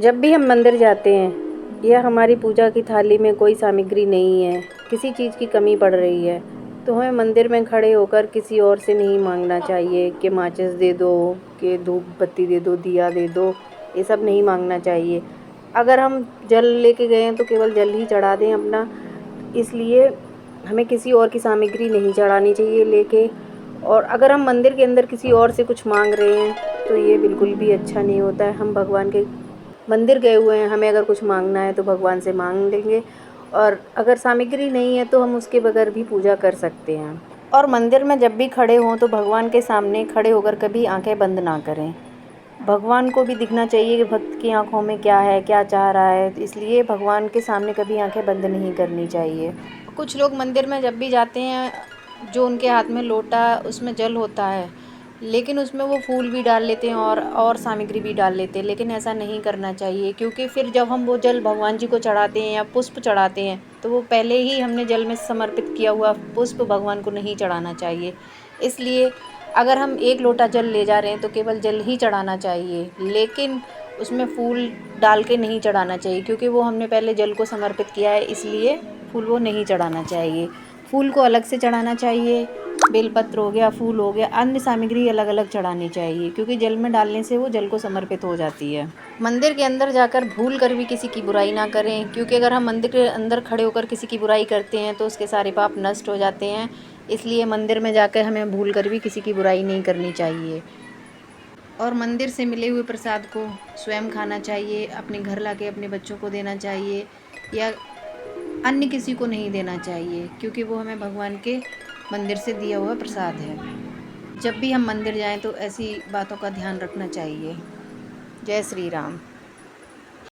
जब भी हम मंदिर जाते हैं या हमारी पूजा की थाली में कोई सामग्री नहीं है, किसी चीज़ की कमी पड़ रही है, तो हमें मंदिर में खड़े होकर किसी और से नहीं मांगना चाहिए कि माचिस दे दो, कि धूप बत्ती दे दो, दिया दे दो। ये सब नहीं मांगना चाहिए। अगर हम जल लेके गए हैं तो केवल जल ही चढ़ा दें अपना। इसलिए हमें किसी और की सामग्री नहीं चढ़ानी चाहिए लेके। और अगर हम मंदिर के अंदर किसी और से कुछ मांग रहे हैं तो ये बिल्कुल भी अच्छा नहीं होता है। हम भगवान के मंदिर गए हुए हैं, हमें अगर कुछ मांगना है तो भगवान से मांग लेंगे। और अगर सामग्री नहीं है तो हम उसके बगैर भी पूजा कर सकते हैं। और मंदिर में जब भी खड़े हों तो भगवान के सामने खड़े होकर कभी आंखें बंद ना करें। भगवान को भी दिखना चाहिए कि भक्त की आंखों में क्या है, क्या चाह रहा है, तो इसलिए भगवान के सामने कभी आंखें बंद नहीं करनी चाहिए। कुछ लोग मंदिर में जब भी जाते हैं, जो उनके हाथ में लोटा उसमें जल होता है, लेकिन उसमें वो फूल भी डाल लेते हैं और सामग्री भी डाल लेते हैं, लेकिन ऐसा नहीं करना चाहिए। क्योंकि फिर जब हम वो जल भगवान जी को चढ़ाते हैं या पुष्प चढ़ाते हैं तो वो पहले ही हमने जल में समर्पित किया हुआ पुष्प भगवान को नहीं चढ़ाना चाहिए। इसलिए अगर हम एक लोटा जल ले जा रहे हैं तो केवल जल ही चढ़ाना चाहिए, लेकिन उसमें फूल डाल के नहीं चढ़ाना चाहिए। क्योंकि वो हमने पहले जल को समर्पित किया है, इसलिए फूल वो नहीं चढ़ाना चाहिए। फूल को अलग से चढ़ाना चाहिए, बेलपत्र हो गया, फूल हो गया, अन्य सामग्री अलग अलग चढ़ानी चाहिए। क्योंकि जल में डालने से वो जल को समर्पित हो जाती है। मंदिर के अंदर जाकर भूल कर भी किसी की बुराई ना करें। क्योंकि अगर हम मंदिर के अंदर खड़े होकर किसी की बुराई करते हैं तो उसके सारे पाप नष्ट हो जाते हैं। इसलिए मंदिर में जाकर हमें भूल कर भी किसी की बुराई नहीं करनी चाहिए। और मंदिर से मिले हुए प्रसाद को स्वयं खाना चाहिए, अपने घर लाके अपने बच्चों को देना चाहिए, या अन्य किसी को नहीं देना चाहिए। क्योंकि वो हमें भगवान के मंदिर से दिया हुआ प्रसाद है। जब भी हम मंदिर जाएं तो ऐसी बातों का ध्यान रखना चाहिए। जय श्री राम।